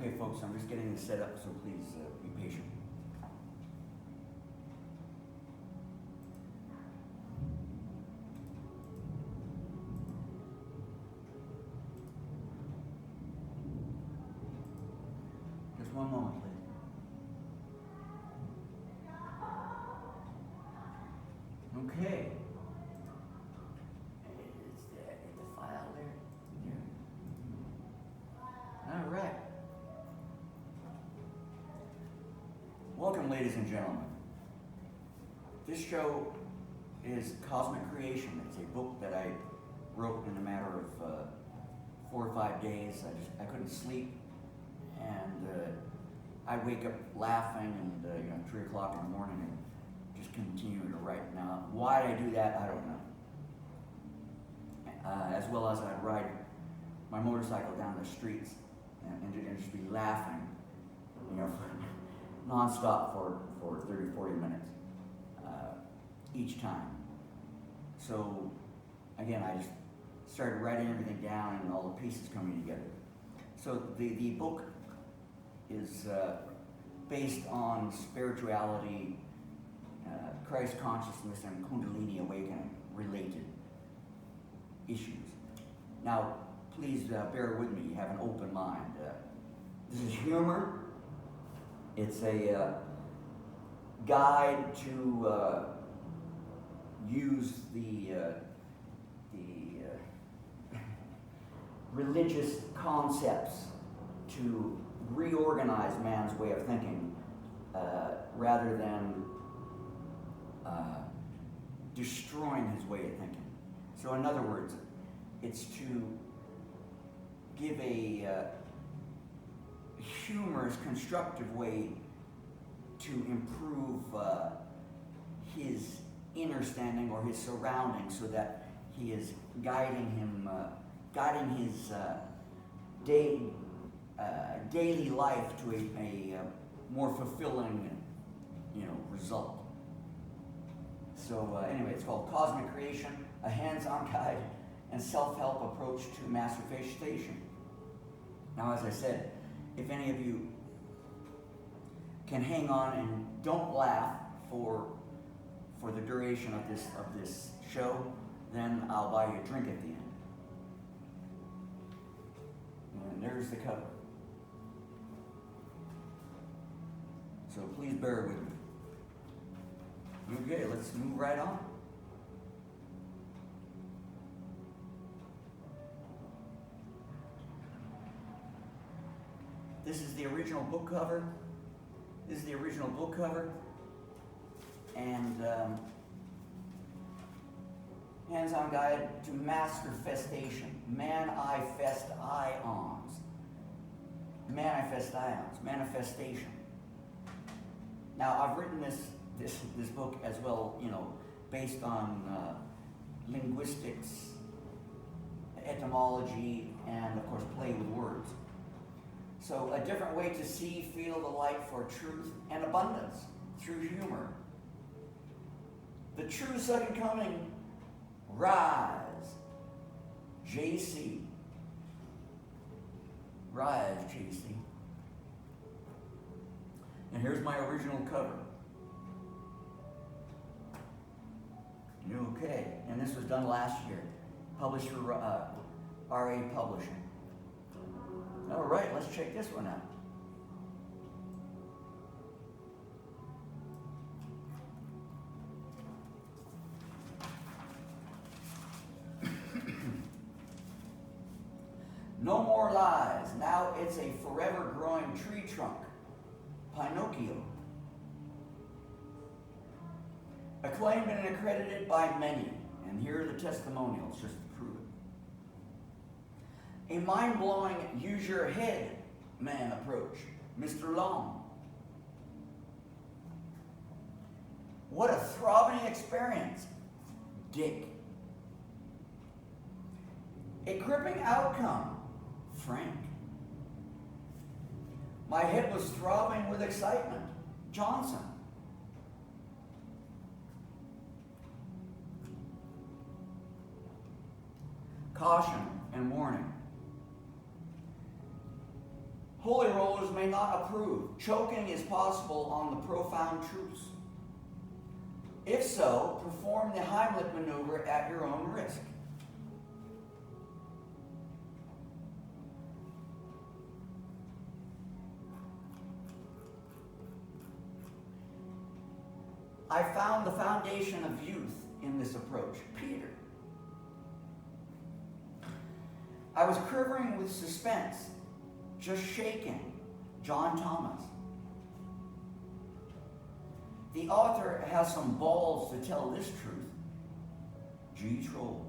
Okay, folks, I'm just getting this set up, so please be patient. Just one moment, please. Okay. Get the file there. Yeah. All right. Welcome, ladies and gentlemen. This show is Cosmic Creation. It's a book that I wrote in a matter of 4 or 5 days. I couldn't sleep, and I wake up laughing, and 3 o'clock in the morning, and just continue to write. Now, why I do that, I don't know. As well as I'd ride my motorcycle down the streets and just be laughing, non-stop for 30, 40 minutes each time. So again, I just started writing everything down and all the pieces coming together. So the book is based on spirituality, Christ consciousness, and Kundalini awakening related issues. Now, please bear with me, have an open mind. This is humor. It's a guide to use the religious concepts to reorganize man's way of thinking rather than destroying his way of thinking. So in other words, it's to give a humorous, constructive way to improve his inner standing or his surroundings, so that he is guiding his daily life to a more fulfilling, result. So anyway, it's called Cosmic Creation, a hands-on guide and self-help approach to Masterfestation. Now, as I said, if any of you can hang on and don't laugh for the duration of this show, then I'll buy you a drink at the end. And there's the cover. So please bear with me. Okay, let's move right on. This is the original book cover. And hands-on guide to Masterfestation. Manifestation. Now, I've written this book as well, based on linguistics, etymology, and of course play with words. So a different way to see, feel the light for truth and abundance through humor. The true second coming, rise, JC. Rise, JC. And here's my original cover. Okay, and this was done last year, published through RA Publishing. All right, let's check this one out. No more lies. Now it's a forever growing tree trunk. Pinocchio. Acclaimed and accredited by many. And here are the testimonials just to prove it. A mind-blowing, use your head man approach. Mr. Long. What a throbbing experience. Dick. A gripping outcome. Frank. My head was throbbing with excitement. Johnson. Caution and warning. Holy rollers may not approve. Choking is possible on the profound truths. If so, perform the Heimlich maneuver at your own risk. I found the foundation of youth in this approach. Peter. I was quivering with suspense, just shaking. John Thomas. The author has some balls to tell this truth. G. Troll.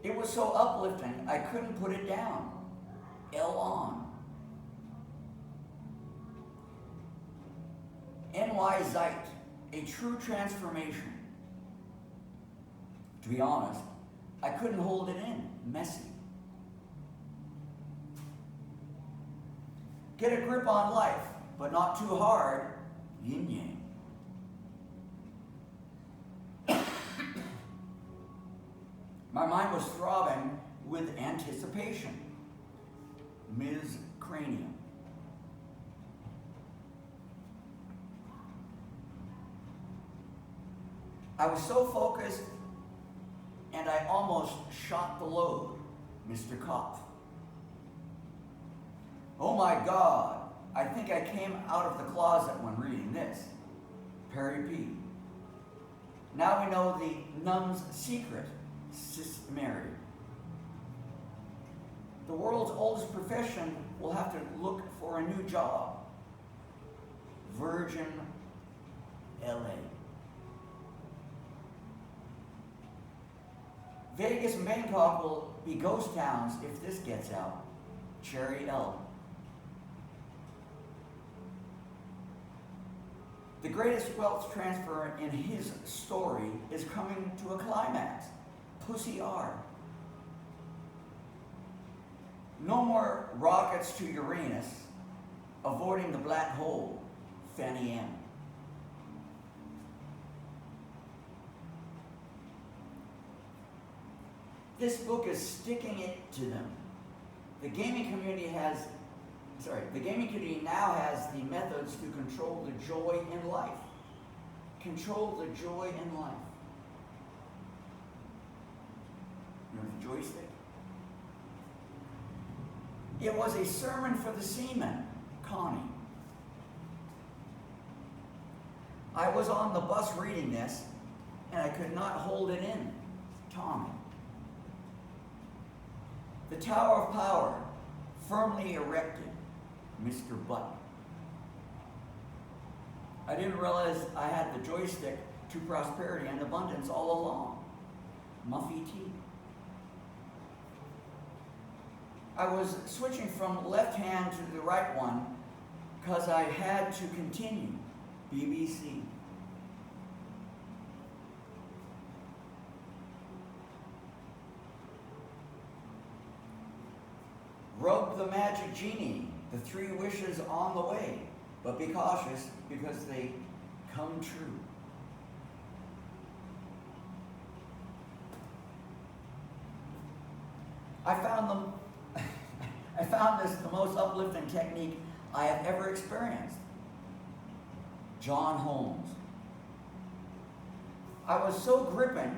It was so uplifting, I couldn't put it down. L. On. N.Y. Zeit, a true transformation. To be honest, I couldn't hold it in. Messy. Get a grip on life, but not too hard. Yin Yang. My mind was throbbing with anticipation. Ms. Cranium. I was so focused, and I almost shot the load. Mr. Kopf. Oh my God, I think I came out of the closet when reading this. Perry P. Now we know the nun's secret. Sis Mary. The world's oldest profession will have to look for a new job. Virgin LA. Vegas and Bangkok will be ghost towns if this gets out. Cherry L. The greatest wealth transfer in his story is coming to a climax. Pussy R. No more rockets to Uranus, avoiding the black hole. Fanny M. This book is sticking it to them. The gaming community now has the methods to control the joy in life. Control the joy in life. Remember the joystick? It was a sermon for the seamen, Connie. I was on the bus reading this, and I could not hold it in, Tommy. The Tower of Power, firmly erected, Mr. Button. I didn't realize I had the joystick to prosperity and abundance all along. Muffy T. I was switching from left hand to the right one because I had to continue. BBC. Rub the magic genie, the 3 wishes on the way, but be cautious because they come true. I found this the most uplifting technique I have ever experienced. John Holmes. It was so gripping,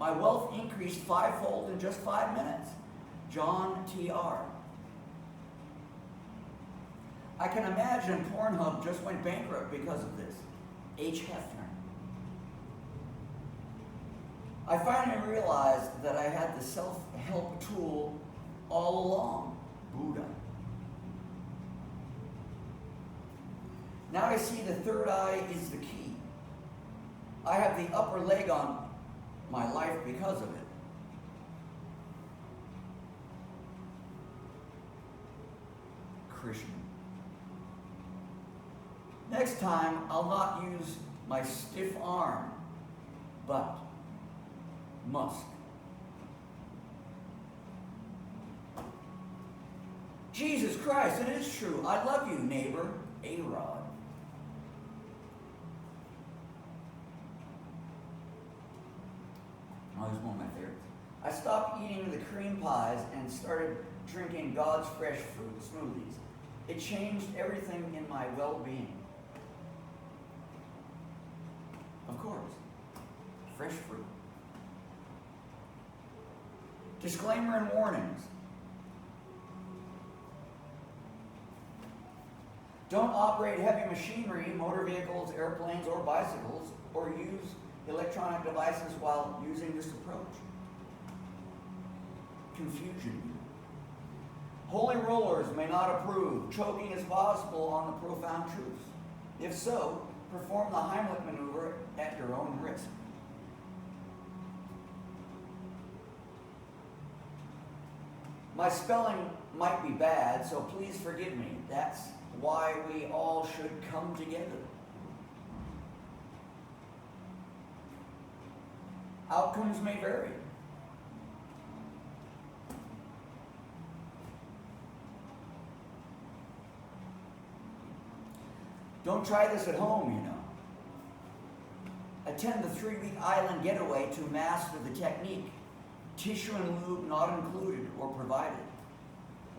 my wealth increased 5-fold in just 5 minutes. John T.R. I can imagine Pornhub just went bankrupt because of this. H. Hefner. I finally realized that I had the self-help tool all along. Buddha. Now I see the third eye is the key. I have the upper leg on my life because of it. Krishna. Next time, I'll not use my stiff arm, but Musk. Jesus Christ, it is true. I love you, neighbor. A-Rod. Oh, he's one of my favorites. I stopped eating the cream pies and started drinking God's fresh fruit smoothies. It changed everything in my well-being. Of course, fresh fruit. Disclaimer and warnings. Don't operate heavy machinery, motor vehicles, airplanes, or bicycles, or use electronic devices while using this approach. Confusion. Holy rollers may not approve. Choking is possible on the profound truths. If so, perform the Heimlich maneuver at your own risk. My spelling might be bad, so please forgive me. That's why we all should come together. Outcomes may vary. Don't try this at home, you know. Attend the 3-week island getaway to master the technique. Tissue and lube not included or provided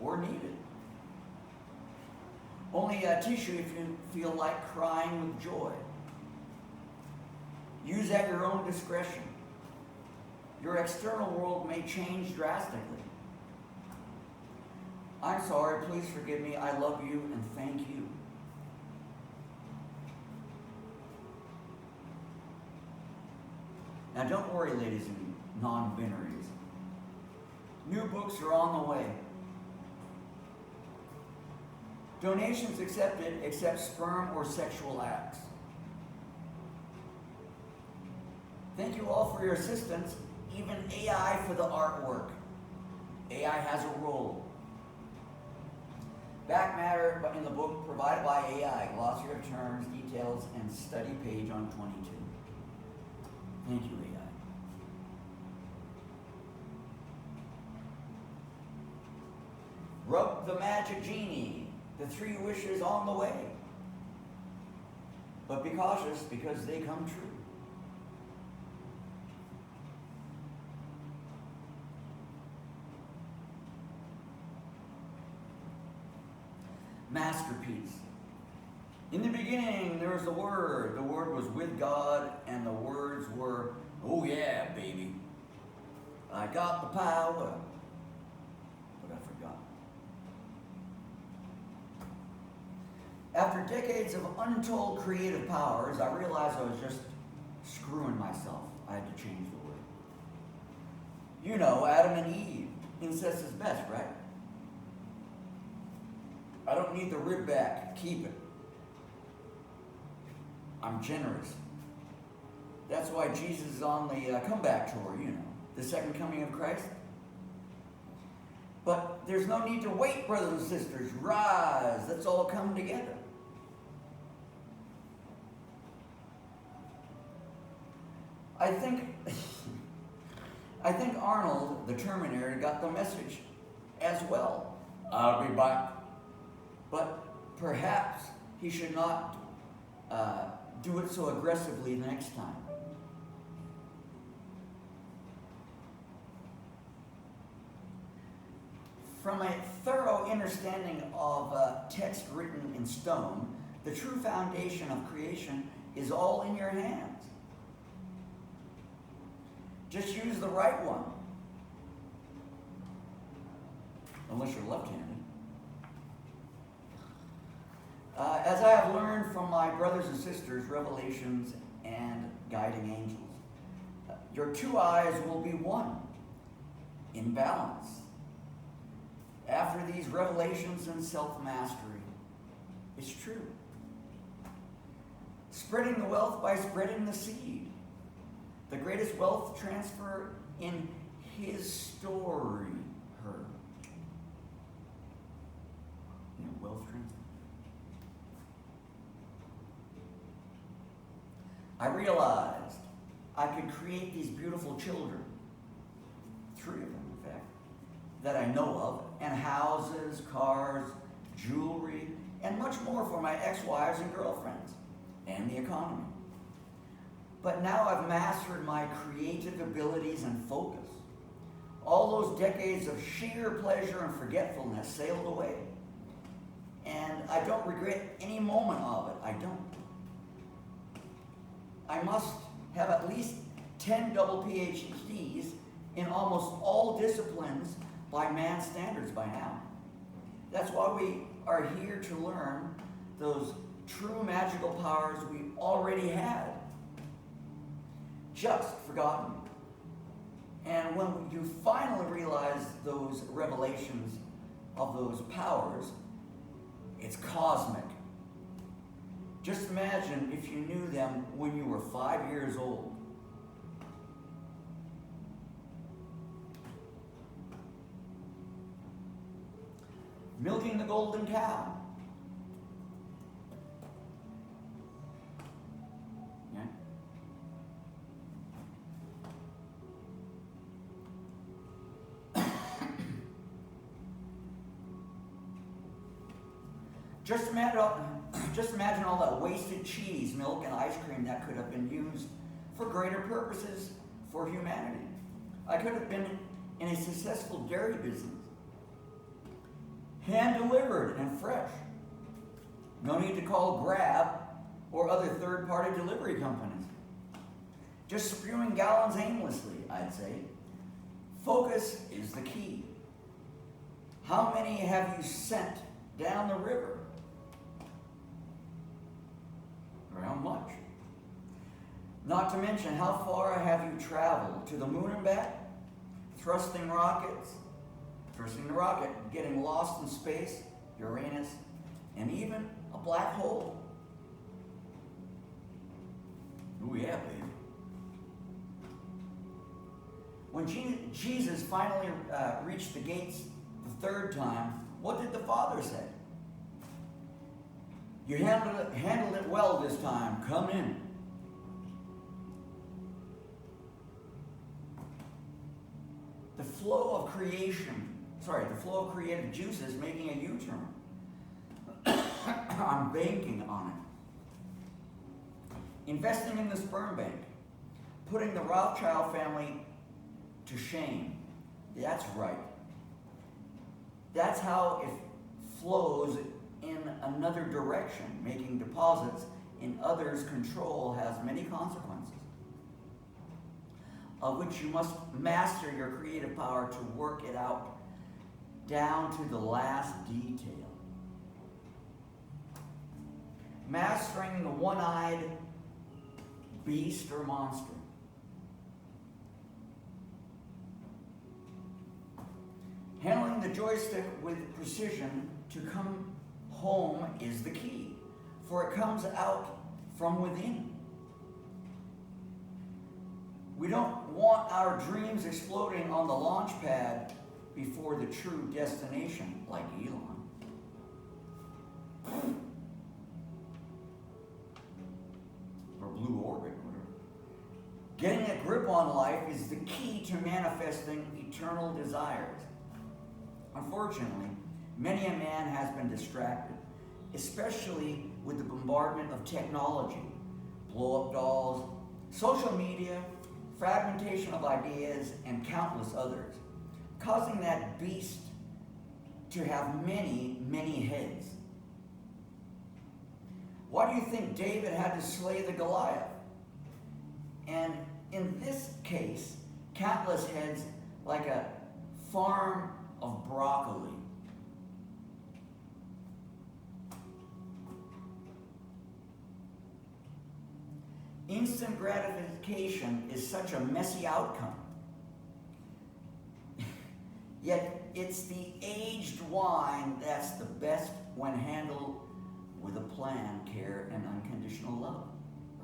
or needed. Only tissue if you feel like crying with joy. Use at your own discretion. Your external world may change drastically. I'm sorry, please forgive me, I love you, and thank you. Now don't worry, ladies and non-binaries. New books are on the way. Donations accepted except sperm or sexual acts. Thank you all for your assistance, even AI for the artwork. AI has a role. Back matter in the book provided by AI, glossary of terms, details, and study page on 22. Thank you, AI. Rub the magic genie, the 3 wishes on the way. But be cautious because they come true. Masterpiece. In the beginning, there was the Word. The Word was with God, and the words were, oh yeah, baby. I got the power. But I forgot. After decades of untold creative powers, I realized I was just screwing myself. I had to change the word. You know, Adam and Eve. Incest is best, right? I don't need the rib back. Keep it. I'm generous. That's why Jesus is on the comeback tour, you know, the second coming of Christ. But there's no need to wait, brothers and sisters. Rise. Let's all come together. I think Arnold, the Terminator, got the message as well. I'll be back. But perhaps he should not do it so aggressively the next time. From a thorough understanding of text written in stone, the true foundation of creation is all in your hands. Just use the right one. Unless you're left-handed. As I have learned from my brothers and sisters, revelations and guiding angels, your 2 eyes will be one, in balance. After these revelations and self-mastery, it's true. Spreading the wealth by spreading the seed. The greatest wealth transfer in his story, her. You know, wealth transfer. I realized I could create these beautiful children, 3 of them in fact, that I know of, and houses, cars, jewelry, and much more for my ex-wives and girlfriends, and the economy. But now I've mastered my creative abilities and focus. All those decades of sheer pleasure and forgetfulness sailed away. And I don't regret any moment of it. I don't. I must have at least 10 double PhDs in almost all disciplines by man's standards by now. That's why we are here to learn those true magical powers we already had, just forgotten. And when you finally realize those revelations of those powers, it's cosmic. Just imagine if you knew them when you were 5 years old. Milking the golden cow. Yeah. Just imagine all that wasted cheese, milk, and ice cream that could have been used for greater purposes for humanity. I could have been in a successful dairy business. Hand-delivered and fresh. No need to call Grab or other third-party delivery companies. Just spewing gallons aimlessly, I'd say. Focus is the key. How many have you sent down the river? Or how much? Not to mention, how far have you traveled? To the moon and back? Thrusting the rocket, getting lost in space, Uranus, and even a black hole. Oh yeah, baby. When Jesus finally reached the gates the third time, what did the Father say? You handled it well this time. Come in. The flow of creative juices making a U-turn. I'm banking on it. Investing in the sperm bank. Putting the Rothschild family to shame. That's right. That's how it flows in another direction. Making deposits in others' control has many consequences, of which you must master your creative power to work it out down to the last detail. Mastering the one-eyed beast or monster. Handling the joystick with precision to come home is the key, for it comes out from within. We don't want our dreams exploding on the launch pad before the true destination, like Elon. Or Blue Orbit, whatever. Getting a grip on life is the key to manifesting eternal desires. Unfortunately, many a man has been distracted, especially with the bombardment of technology, blow-up dolls, social media, fragmentation of ideas, and countless others, causing that beast to have many, many heads. Why do you think David had to slay the Goliath? And in this case, countless heads like a farm of broccoli. Instant gratification is such a messy outcome. Yet it's the aged wine that's the best when handled with a plan, care, and unconditional love,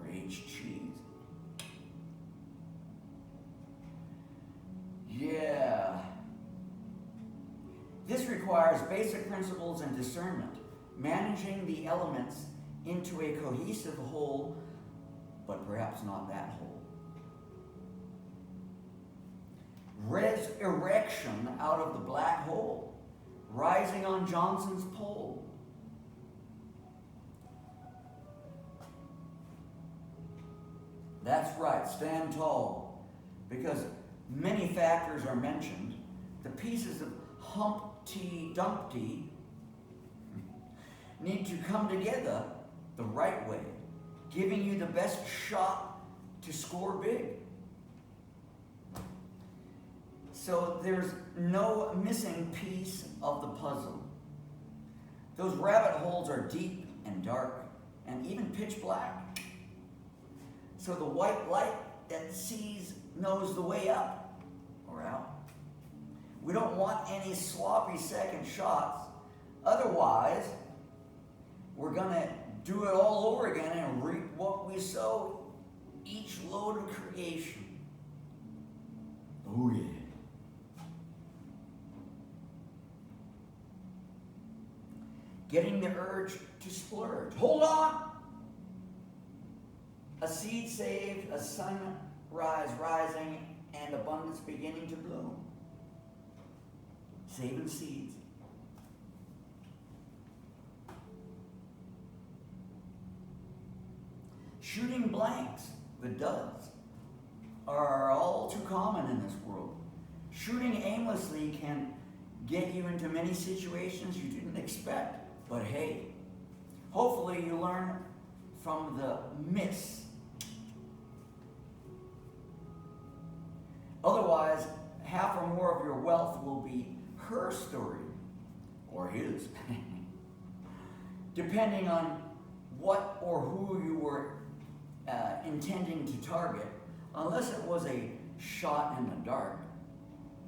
or aged cheese. Yeah. This requires basic principles and discernment, managing the elements into a cohesive whole, but perhaps not that whole. Resurrection out of the black hole, rising on Johnson's pole. That's right, stand tall, because Many factors are mentioned. The pieces of Humpty Dumpty need to come together the right way, giving you the best shot to score big. So there's no missing piece of the puzzle. Those rabbit holes are deep and dark and even pitch black. So the white light that sees knows the way up or out. We don't want any sloppy second shots. Otherwise, we're going to do it all over again and reap what we sow, each load of creation. Oh, yeah. Getting the urge to splurge. Hold on! A seed saved, a sunrise rising, and abundance beginning to bloom. Saving seeds. Shooting blanks, the duds, are all too common in this world. Shooting aimlessly can get you into many situations you didn't expect. But hey, hopefully you learn from the miss. Otherwise, half or more of your wealth will be her story, or his, depending on what or who you were intending to target, unless it was a shot in the dark.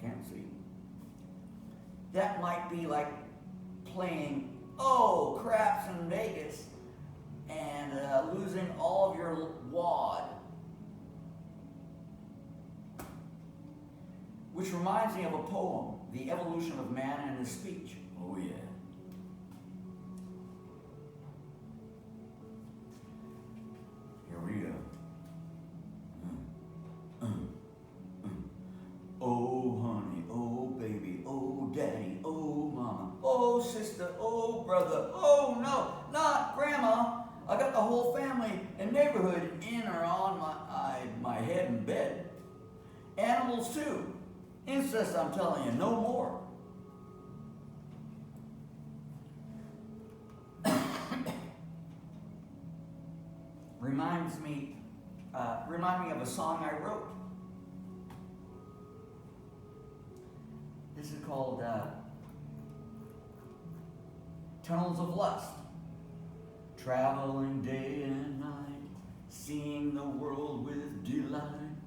Can't see. That might be like playing craps in Vegas and losing all of your wad. Which reminds me of a poem, The Evolution of Man and His Speech. Oh yeah. Here we go. Oh honey, oh baby, oh daddy, oh mama, oh sister, oh brother, oh no, not grandma. I got the whole family and neighborhood in or on my head and bed. Animals too. Incest, I'm telling you, no more. Remind me of a song I wrote. This is called Tunnels of Lust. Traveling day and night, seeing the world with delight.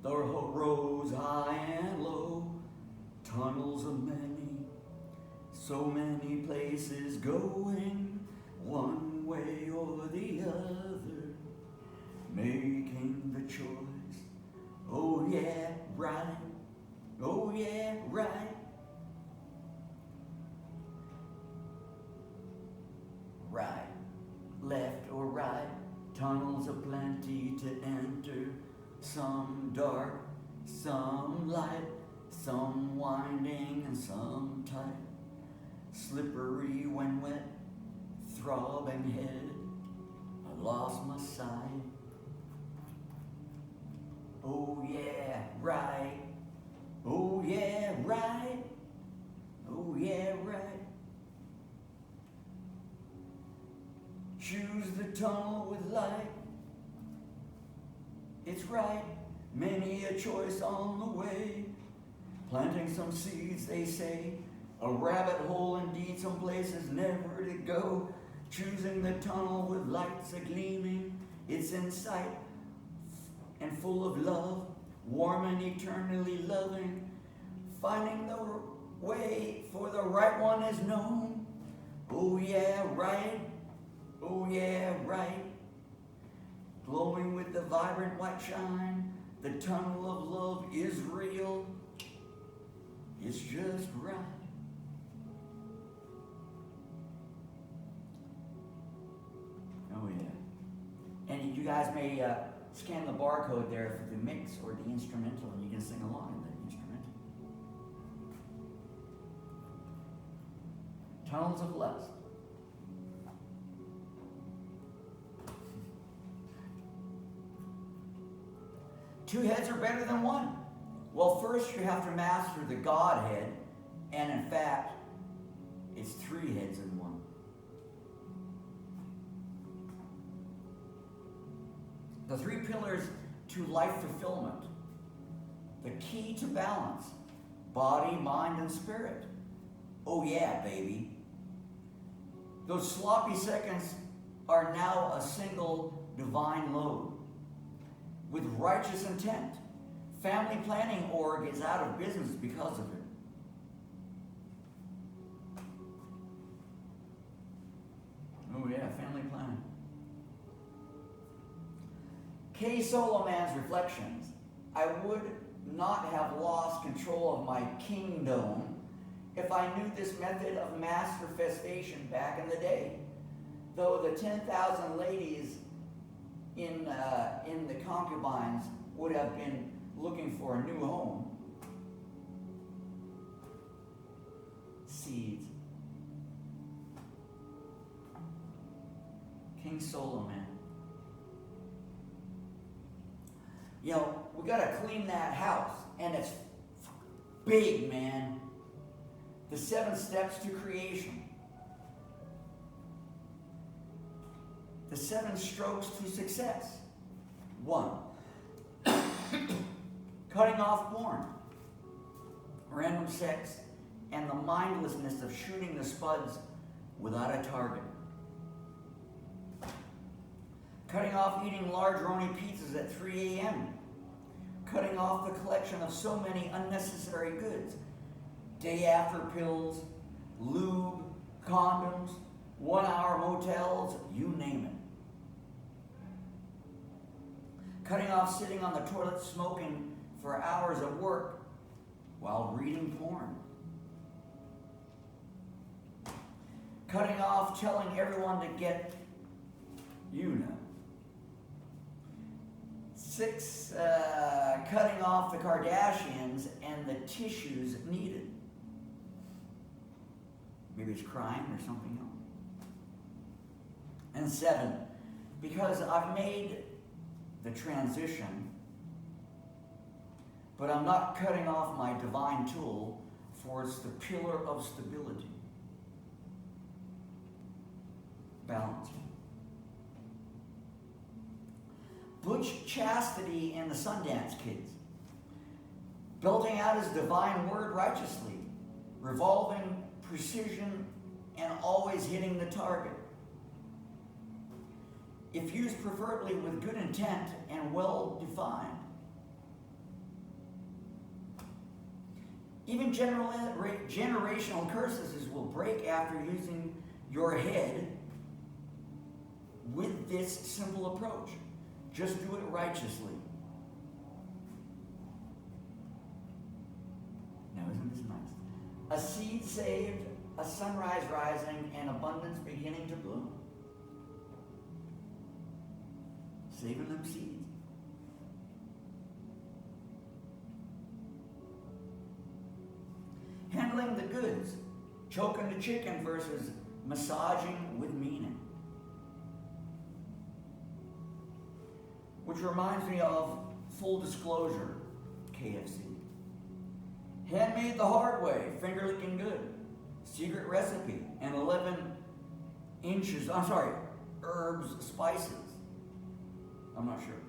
The roads high and low, tunnels of many, so many places going, one way or the other, making the choice. Oh yeah, right. Oh yeah, right. Right, left or right, tunnels of plenty to enter. Some dark, some light, some winding and some tight. Slippery when wet, throbbing head, I lost my sight. Oh yeah, right. Oh yeah, right. Oh yeah, right. Choose the tunnel with light. It's right, many a choice on the way. Planting some seeds, they say. A rabbit hole indeed, some places never to go. Choosing the tunnel with lights a-gleaming. It's in sight and full of love. Warm and eternally loving. Finding the way for the right one is known. Oh yeah, right. Oh yeah, right. Glowing with the vibrant white shine, the tunnel of love is real. It's just right. Oh yeah. And you guys may scan the barcode there for the mix or the instrumental, and you can sing along in the instrumental. Tunnels of Lust. Two heads are better than one. Well, first you have to master the Godhead, and in fact, it's 3 heads in one. The 3 pillars to life fulfillment. The key to balance. Body, mind, and spirit. Oh yeah, baby. Those sloppy seconds are now a single divine load. With righteous intent. Family Planning Org is out of business because of it. Oh yeah, family planning. K. Solomon's Reflections. I would not have lost control of my kingdom if I knew this method of Masterfestation back in the day. Though the 10,000 ladies in the concubines would have been looking for a new home. Seeds. King Solomon. You know, we got to clean that house, and it's big, man. The 7 steps to creation. The 7 strokes to success. 1. Cutting off porn, random sex, and the mindlessness of shooting the spuds without a target. Cutting off eating large roni pizzas at 3 a.m. Cutting off the collection of so many unnecessary goods. Day after pills, lube, condoms, 1-hour motels, you name it. Cutting off sitting on the toilet smoking for hours at work while reading porn. Cutting off telling everyone to get, you know. 6, cutting off the Kardashians and the tissues needed. Maybe it's crying or something else. And 7, because I've made the transition, but I'm not cutting off my divine tool, for it's the pillar of stability. Balance. Butch Chastity and the Sundance Kids. Belting out his divine word righteously, revolving precision and always hitting the target. If used preferably with good intent and well defined. Even generational curses will break after using your head with this simple approach. Just do it righteously. Now, isn't this nice? A seed saved, a sunrise rising, and abundance beginning to bloom. Saving them seeds. Handling the goods. Choking the chicken versus massaging with meaning. Which reminds me of full disclosure, KFC. Handmade the hard way, finger licking good. Secret recipe, and 11 inches, herbs, spices. I'm not sure.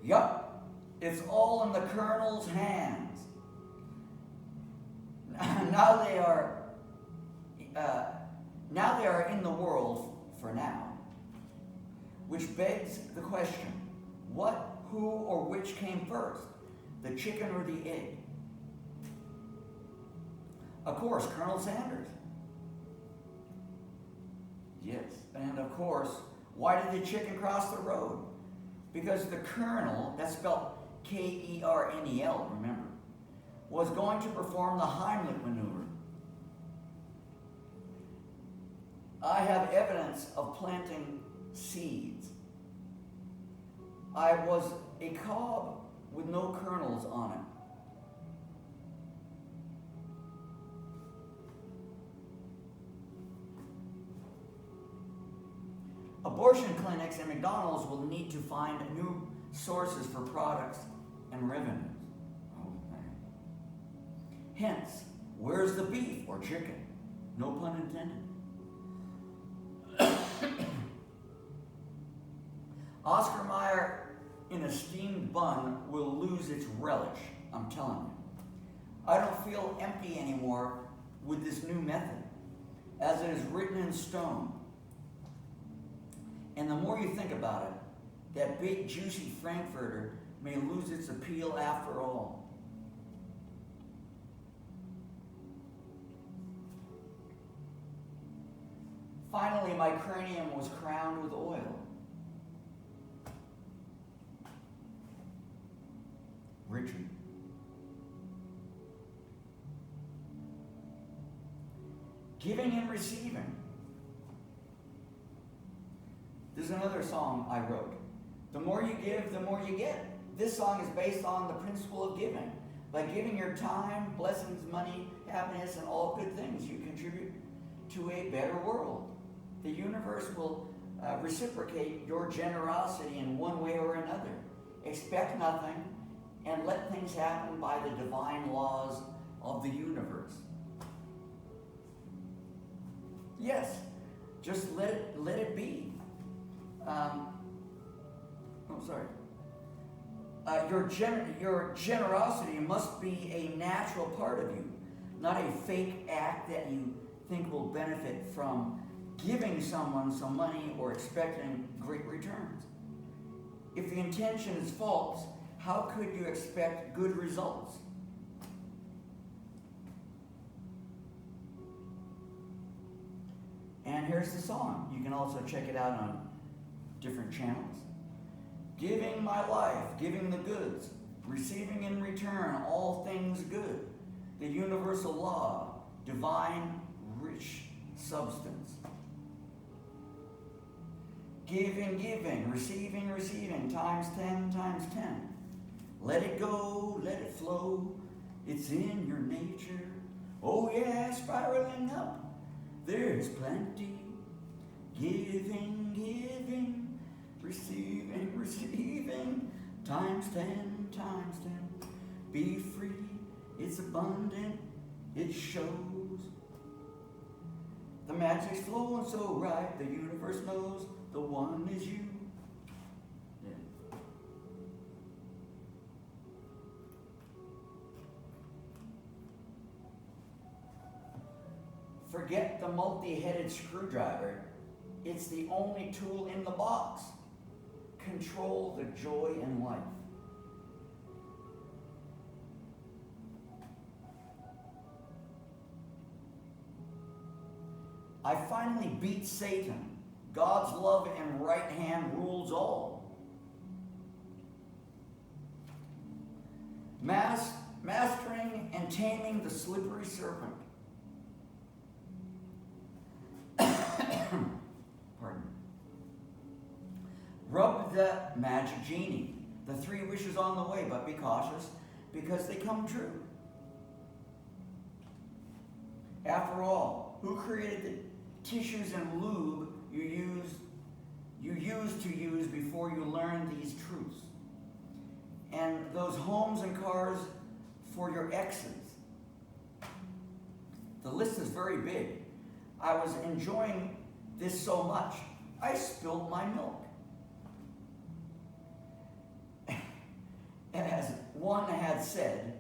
Yup, it's all in the Colonel's hands. Now they are in the world for now. Which begs the question, what, who, or which came first? The chicken or the egg? Of course, Colonel Sanders. Yes, and of course, why did the chicken cross the road? Because the Colonel, that's spelled Kernel, remember, was going to perform the Heimlich maneuver. I have evidence of planting seeds. I was a cob with no kernels on it. Abortion clinics and McDonald's will need to find new sources for products and revenues. Oh, man. Hence, where's the beef or chicken? No pun intended. Oscar Mayer in a steamed bun will lose its relish, I'm telling you. I don't feel empty anymore with this new method, as it is written in stone. And the more you think about it, that big juicy Frankfurter may lose its appeal after all. Finally, my cranium was crowned with oil. Richard. Giving and receiving. This is another song I wrote. The more you give, the more you get. This song is based on the principle of giving. By giving your time, blessings, money, happiness, and all good things, you contribute to a better world. The universe will reciprocate your generosity in one way or another. Expect nothing and let things happen by the divine laws of the universe. Yes, just let it be. Your generosity must be a natural part of you, not a fake act that you think will benefit from giving someone some money or expecting great returns. If the intention is false, how could you expect good results? And here's the song. You can also check it out on different channels. Giving my life, giving the goods, receiving in return all things good, the universal law, divine rich substance. Giving, giving, receiving, receiving, times 10, times 10. Let it go, let it flow, it's in your nature. Oh yeah, spiraling up, there's plenty. Giving, giving, receiving, receiving, times 10, times 10. Be free, it's abundant, it shows. The magic's flowing so right, the universe knows the one is you. Yeah. Forget the multi-headed screwdriver. It's the only tool in the box. Control the joy in life. I finally beat Satan. God's love and right hand rules all. Mastering and taming the slippery serpent. Pardon. Rub the magic genie. The 3 wishes on the way, but be cautious because they come true. After all, who created the tissues and lube you used to use before you learned these truths? And those homes and cars for your exes. The list is very big. I was enjoying this so much, I spilled my milk. As one had said,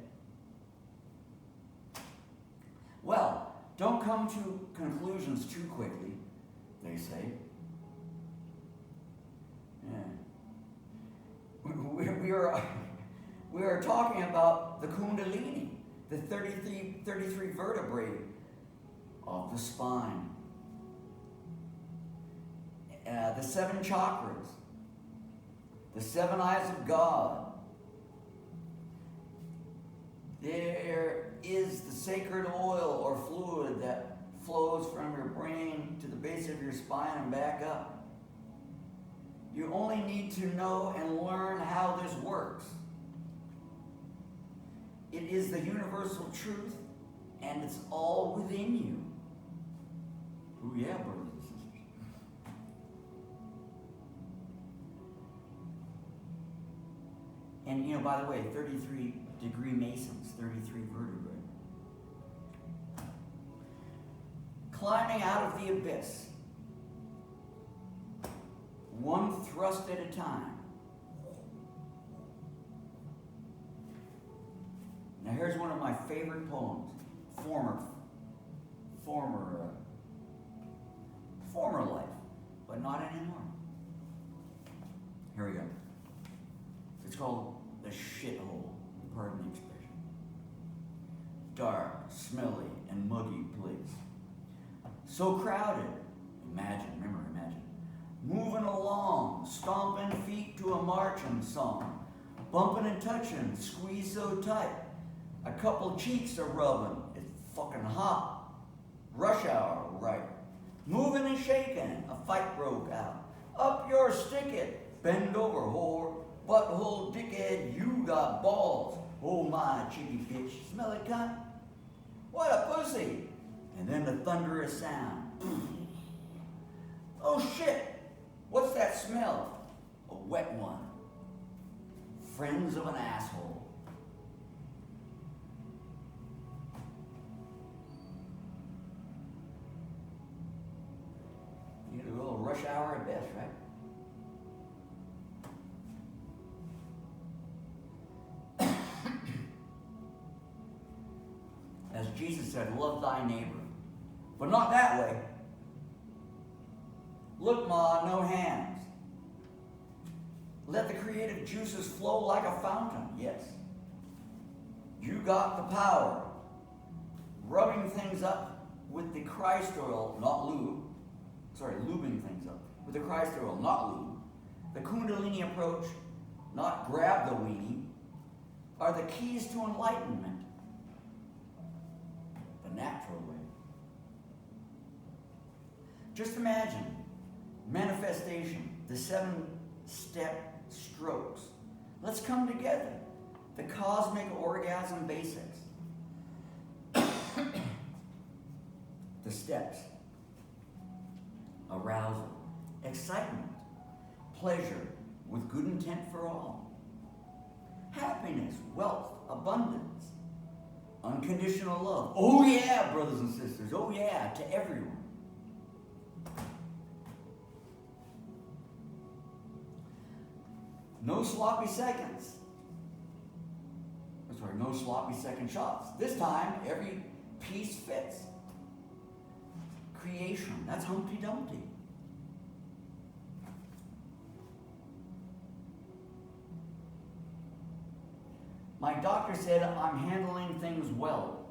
well, don't come to conclusions too quickly, they say. Yeah. We are talking about the Kundalini, the 33 vertebrae of the spine, the 7 chakras, the 7 eyes of God. There is the sacred oil or fluid that flows from your brain to the base of your spine and back up. You only need to know and learn how this works. It is the universal truth, and it's all within you. Oh yeah, brothers and sisters. And by the way, 33 degree Masons, 33 vertebrae. climbing out of the abyss, one thrust at a time. Now here's one of my favorite poems, former life, but not anymore. Here we go. It's called The Shithole, pardon the expression. Dark, smelly, and muggy place. So crowded, imagine. Moving along, stomping feet to a marching song. Bumping and touching, squeeze so tight. A couple cheeks are rubbing, it's fucking hot. Rush hour, right. Moving and shaking, a fight broke out. Up your stick it, bend over, whore. Butthole dickhead, you got balls. Oh my cheeky bitch, smell it, cunt? What a pussy! And then the thunderous sound. Oh shit! What's that smell? A wet one. Friends of an asshole. You get a little rush hour at best, right? As Jesus said, love thy neighbor. But not that way. Look, Ma, no hands. Let the creative juices flow like a fountain, yes. You got the power. Rubbing things up with the Christ oil, not lube. Sorry, lubing things up with the Christ oil, not lube. The Kundalini approach, not grab the weenie, are the keys to enlightenment. The natural way. Just imagine manifestation, the 7-step strokes. Let's come together. The cosmic orgasm basics. The steps. Arousal, excitement, pleasure with good intent for all. Happiness, wealth, abundance, unconditional love. Oh yeah, brothers and sisters. Oh yeah, to everyone. No sloppy seconds. Sorry, no sloppy second shots. This time, every piece fits. Creation, that's Humpty Dumpty. My doctor said I'm handling things well.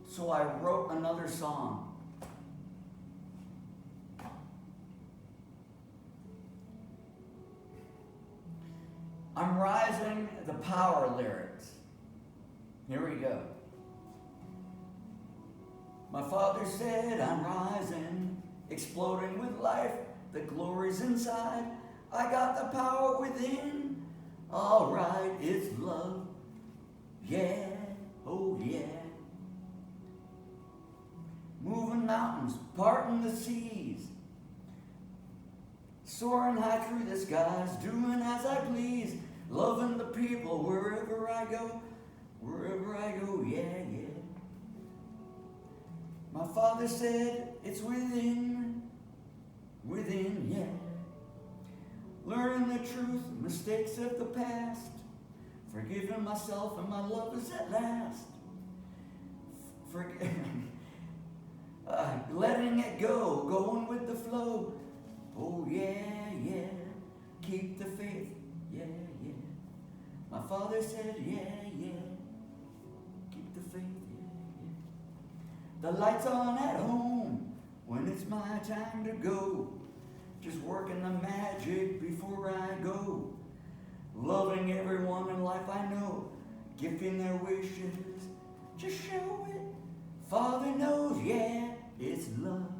So I wrote another song. I'm rising the power lyrics. Here we go. My father said I'm rising, exploding with life, the glory's inside. I got the power within. All right, it's love. Yeah, oh yeah. Moving mountains, parting the seas. Soaring high through the skies, doing as I please. Loving the people wherever I go. Wherever I go, yeah, yeah. My father said it's within, yeah. Learning the truth, mistakes of the past. Forgiving myself and my lovers at last. Letting it go, going with the flow. Oh yeah, yeah. Keep the faith, yeah, yeah. My father said, yeah, yeah. Keep the faith, yeah, yeah. The lights on at home when it's my time to go. Just working the magic before I go. Loving everyone in life I know. Gifting their wishes. Just show it. Father knows, yeah, it's love.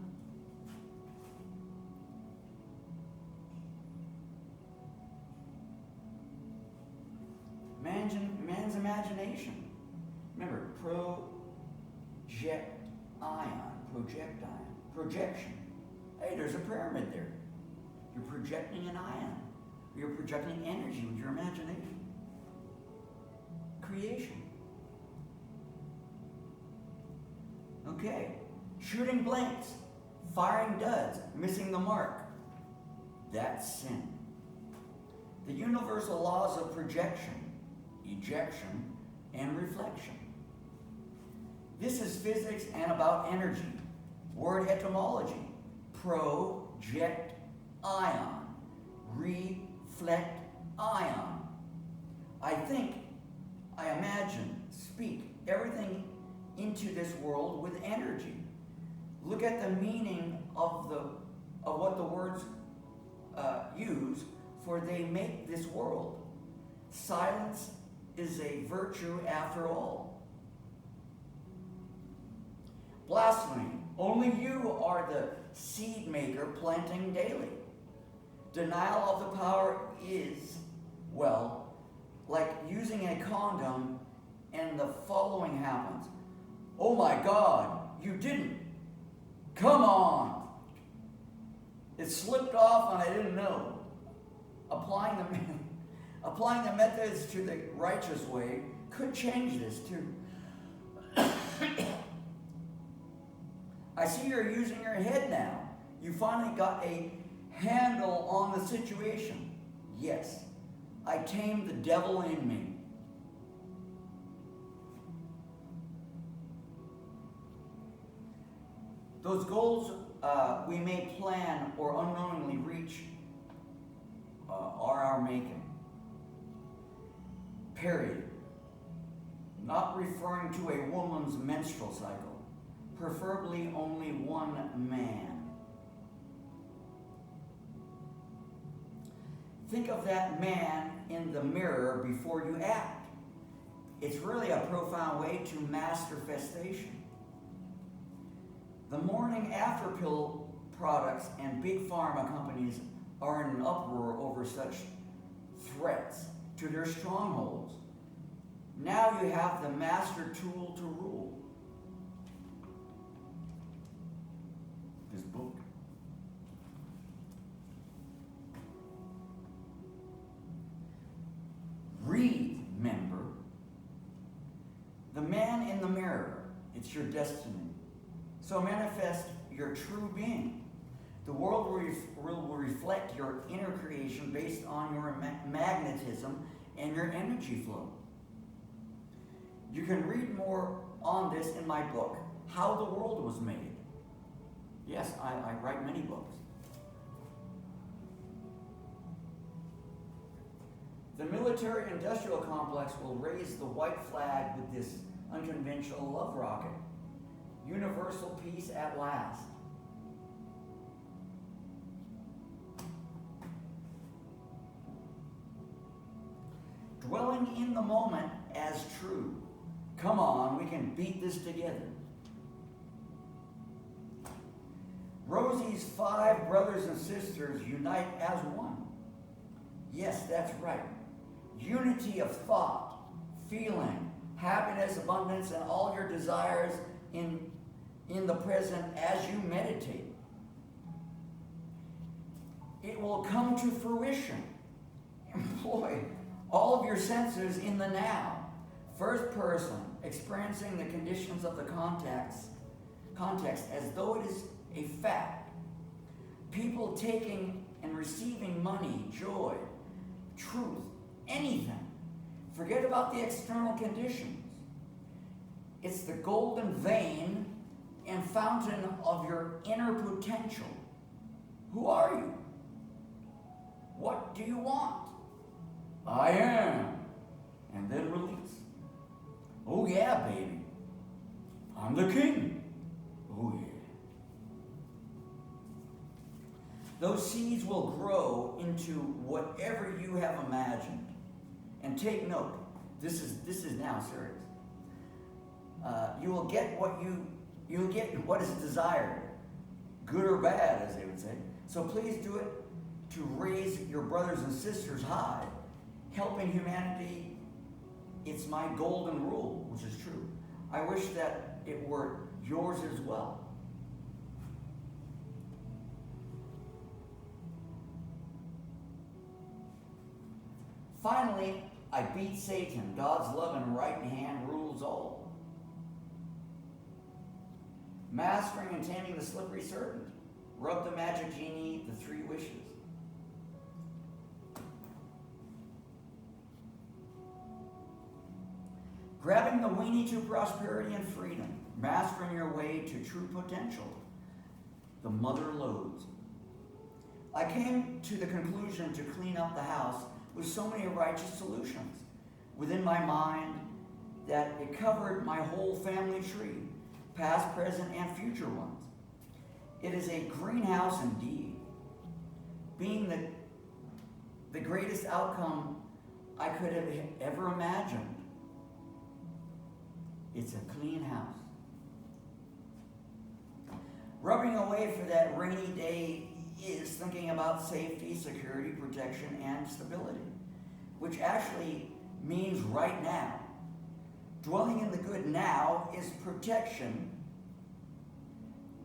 Man's imagination. Remember, projection. Hey, there's a pyramid there. You're projecting an ion. You're projecting energy with your imagination. Creation. Okay, Shooting blanks, firing duds, missing the mark. That's sin. The universal laws of projection, ejection, and reflection. This is physics and about energy. Word etymology. Project ion. Reflect ion. I think, I imagine, speak everything into this world with energy. Look at the meaning of what the words use, for they make this world. Silence is a virtue after all. Blasphemy. Only you are the seed maker planting daily. Denial of the power is, well, like using a condom and the following happens. Oh my God, you didn't. Come on. It slipped off and I didn't know. Applying the methods to the righteous way could change this too. I see you're using your head now. You finally got a handle on the situation. Yes, I tamed the devil in me. Those goals we may plan or unknowingly reach are our making. Period. Not referring to a woman's menstrual cycle, preferably only one man. Think of that man in the mirror before you act. It's really a profound way to Masterfestation. The morning after pill products and big pharma companies are in an uproar over such threats to their strongholds. Now you have the master tool to rule. This book. Remember, the man in the mirror, it's your destiny. So manifest your true being. The world will reflect your inner creation based on your magnetism and your energy flow. You can read more on this in my book, How the World Was Made. Yes, I write many books. The military-industrial complex will raise the white flag with this unconventional love rocket. Universal peace at last. Dwelling in the moment as true. Come on, we can beat this together. Rosie's 5 brothers and sisters unite as one. Yes, that's right. Unity of thought, feeling, happiness, abundance, and all your desires in the present as you meditate. It will come to fruition. Employ all of your senses in the now. First person, experiencing the conditions of the context as though it is a fact. People taking and receiving money, joy, truth, anything. Forget about the external conditions. It's the golden vein and fountain of your inner potential. Who are you? What do you want? I am. And then release. Oh yeah, baby. I'm the king. Oh yeah. Those seeds will grow into whatever you have imagined. And take note, this is now serious. You will get what is desired, good or bad, as they would say. So please do it to raise your brothers and sisters high. Helping humanity, it's my golden rule, which is true. I wish that it were yours as well. Finally, I beat Satan. God's love and right hand rules all. Mastering and taming the slippery serpent. Rub the magic genie, the 3 wishes. Grabbing the weenie to prosperity and freedom. Mastering your way to true potential. The mother loads. I came to the conclusion to clean up the house with so many righteous solutions within my mind that it covered my whole family tree, past, present, and future ones. It is a greenhouse indeed, being the greatest outcome I could have ever imagined. It's a clean house. Rubbing away for that rainy day is thinking about safety, security, protection, and stability, which actually means right now. Dwelling in the good now is protection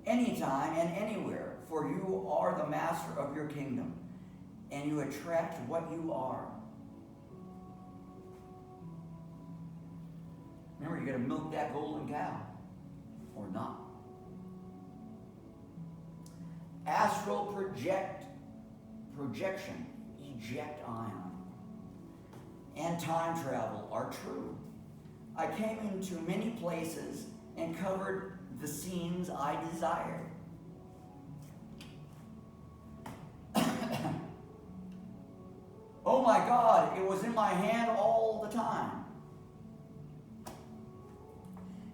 anytime and anywhere, for you are the master of your kingdom, and you attract what you are. Remember, you got to milk that golden cow, or not. Astral projection, eject ion, and time travel are true. I came into many places and covered the scenes I desired. Oh my God, it was in my hand all the time.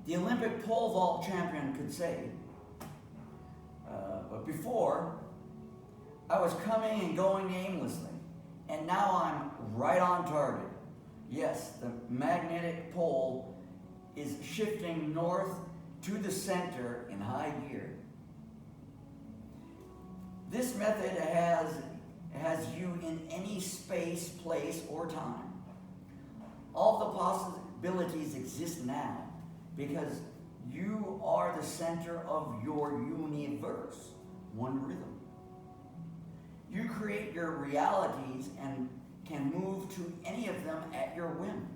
The Olympic pole vault champion could say, but before, I was coming and going aimlessly, and now I'm right on target. Yes, the magnetic pole is shifting north to the center in high gear. This method has you in any space, place, or time. All the possibilities exist now because you are the center of your universe, one rhythm. You create your realities and can move to any of them at your whim.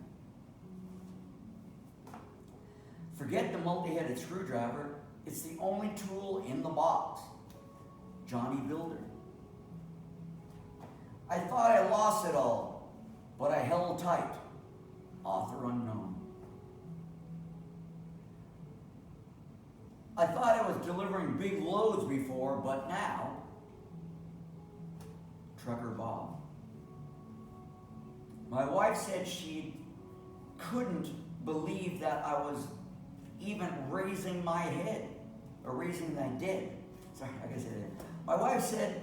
Forget the multi-headed screwdriver. It's the only tool in the box. Johnny Builder. I thought I lost it all, but I held tight. Author unknown. I thought I was delivering big loads before, but now, Trucker Bob. My wife said she couldn't believe that I was even raising my head, or raising my dead. Sorry, I gotta say that. My wife said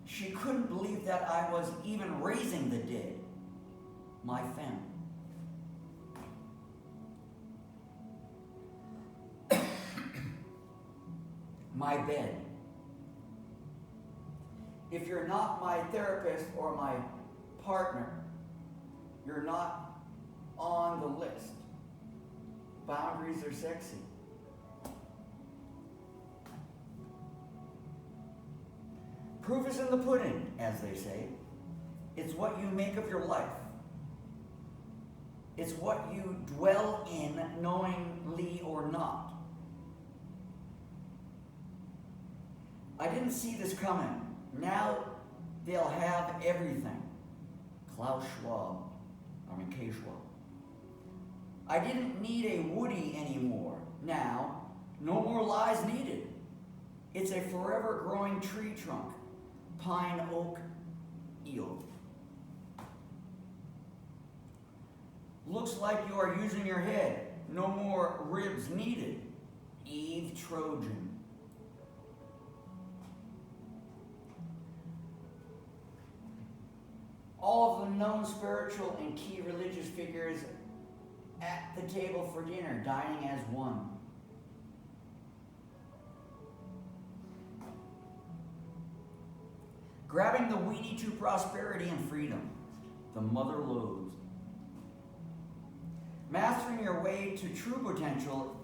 she couldn't believe that I was even raising the dead, my family. My bed. If you're not my therapist or my partner, you're not on the list. Boundaries are sexy. Proof is in the pudding, as they say. It's what you make of your life. It's what you dwell in, knowingly or not. I didn't see this coming. Now they'll have everything. Klaus Schwab. K. Schwab. I didn't need a Woody anymore. Now, no more lies needed. It's a forever growing tree trunk. Pine, oak, eel. Looks like you are using your head. No more ribs needed. Eve Trojan. All of the known spiritual and key religious figures at the table for dinner, dining as one. Grabbing the weenie to prosperity and freedom, the mother loads. Mastering your way to true potential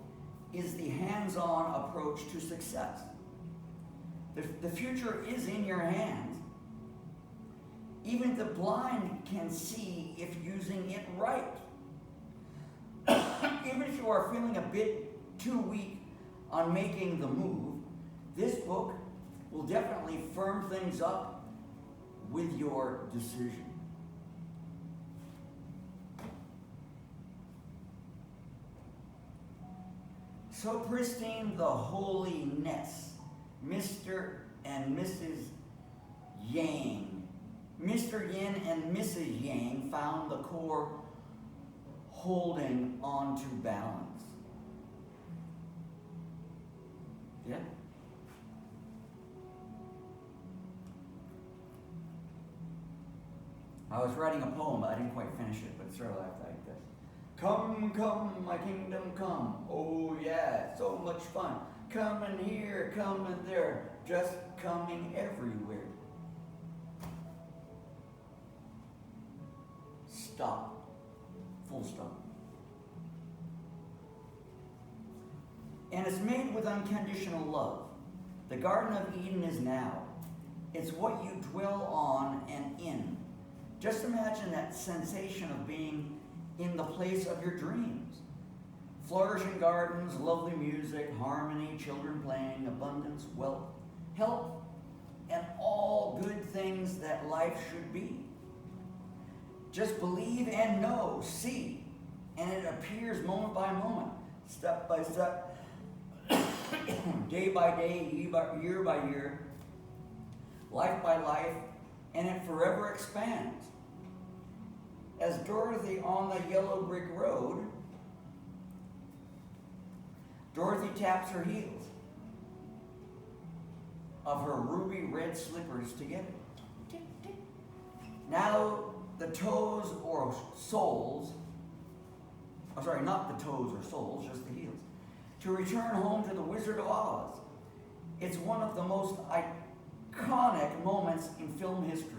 is the hands-on approach to success. The future is in your hands. Even the blind can see if using it right. Even if you are feeling a bit too weak, on making the move, this book will definitely firm things up with your decision. So pristine the holiness, Mr. and Mrs. Yang. Mr. Yin and Mrs. Yang found the core holding on to balance. Yeah? I was writing a poem, but I didn't quite finish it, but it's sort of like this. Come, come, my kingdom come. Oh yeah, so much fun. Coming here, coming there, just coming everywhere. Stop. Full stop. And it's made with unconditional love. The Garden of Eden is now. It's what you dwell on and in. Just imagine that sensation of being in the place of your dreams. Flourishing gardens, lovely music, harmony, children playing, abundance, wealth, health, and all good things that life should be. Just believe and know, see, and it appears moment by moment, step by step, day by day, year by year, life by life, and it forever expands. As Dorothy on the yellow brick road, Dorothy taps her heels of her ruby red slippers together. Tick, tick. Now the toes or soles, I'm sorry, not the toes or soles, just the heels, to return home to the Wizard of Oz. It's one of the most iconic moments in film history.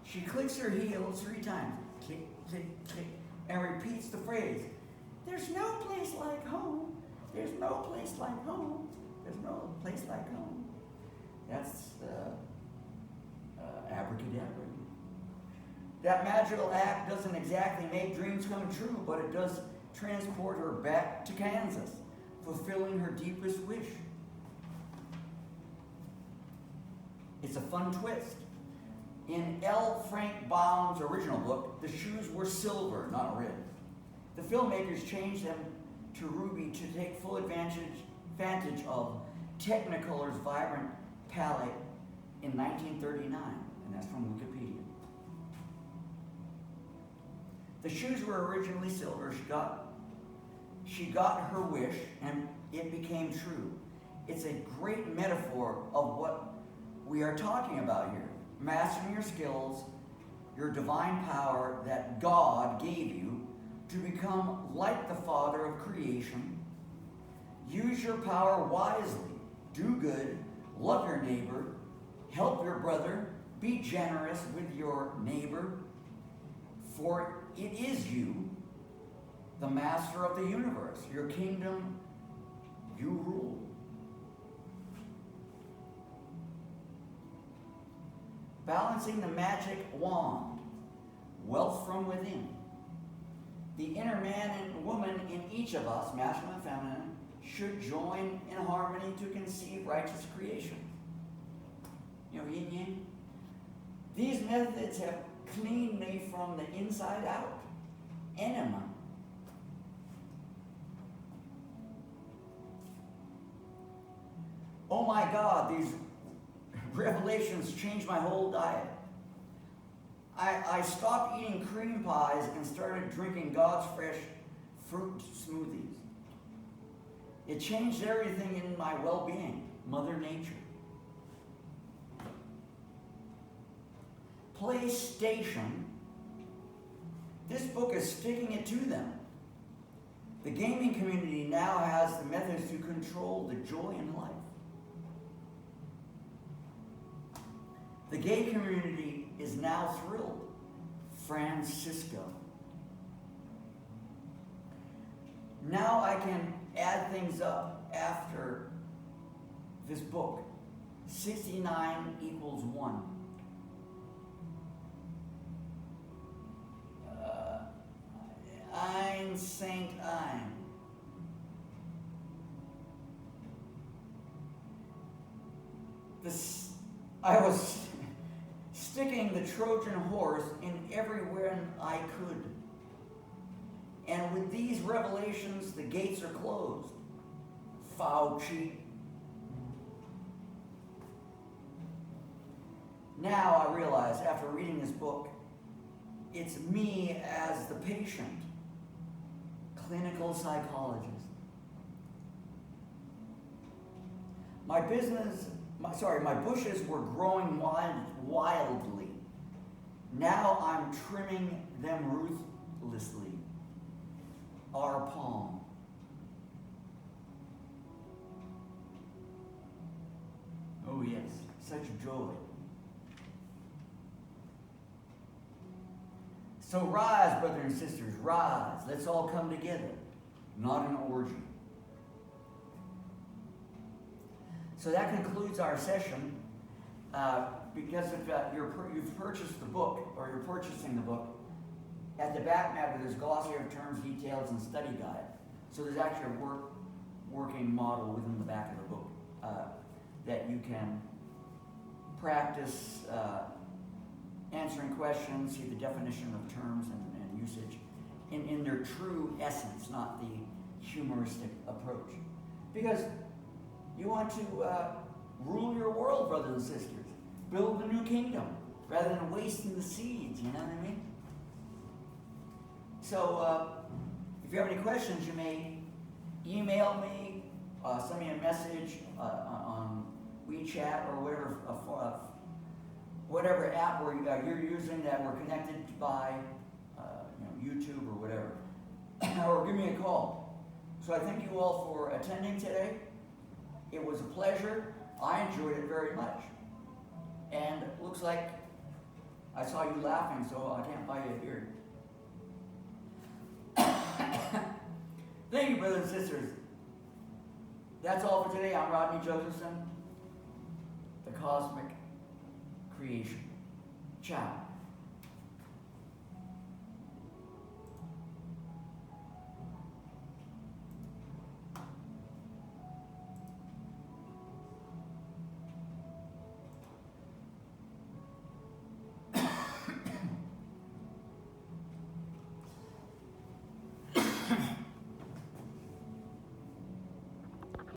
She clicks her heels 3 times, click, click, click, and repeats the phrase, "There's no place like home. There's no place like home. There's no place like home." That's abracadabra. That magical act doesn't exactly make dreams come true, but it does transport her back to Kansas, fulfilling her deepest wish. It's a fun twist. In L. Frank Baum's original book, the shoes were silver, not red. The filmmakers changed them to ruby to take full advantage of Technicolor's vibrant palette in 1939, and that's from Wikipedia. The shoes were originally silver. She got her wish, and it became true. It's a great metaphor of what we are talking about here. Mastering your skills, your divine power that God gave you to become like the Father of creation. Use your power wisely. Do good. Love your neighbor. Help your brother. Be generous with your neighbor. For it is you, the master of the universe. Your kingdom, you rule. Balancing the magic wand, wealth from within. The inner man and woman in each of us, masculine and feminine, should join in harmony to conceive righteous creation. You know, yin yang. These methods have cleaned me from the inside out. Enema. Oh my God, these revelations changed my whole diet. I stopped eating cream pies and started drinking God's fresh fruit smoothies. It changed everything in my well-being, Mother Nature. PlayStation, this book is sticking it to them. The gaming community now has the methods to control the joy in life. The gay community is now thrilled. Francisco. Now I can add things up after this book. 69 equals 1. Ein Saint Ein. I was sticking the Trojan horse in everywhere I could. And with these revelations, the gates are closed. Fauci. Now I realize, after reading this book, it's me as the patient, clinical psychologist. My bushes were growing wildly. Now I'm trimming them ruthlessly. Our palm. Oh yes, such joy. So rise, brothers and sisters, rise. Let's all come together, not an orgy. So that concludes our session. Because if you've purchased the book, or you're purchasing the book, at the back matter there's glossary of terms, details, and study guide. So there's actually a working model within the back of the book that you can practice answering questions, see the definition of terms and usage in their true essence, not the humoristic approach. Because you want to rule your world, brothers and sisters. Build a new kingdom rather than wasting the seeds, you know what I mean? So if you have any questions, you may email me, send me a message on WeChat or whatever app you're using that we're connected by, YouTube or whatever, or give me a call. So I thank you all for attending today. It was a pleasure. I enjoyed it very much. And it looks like I saw you laughing, so I can't buy you a beer. Thank you, brothers and sisters. That's all for today. I'm Rodney Josephson, the Cosmic Creation. Ciao.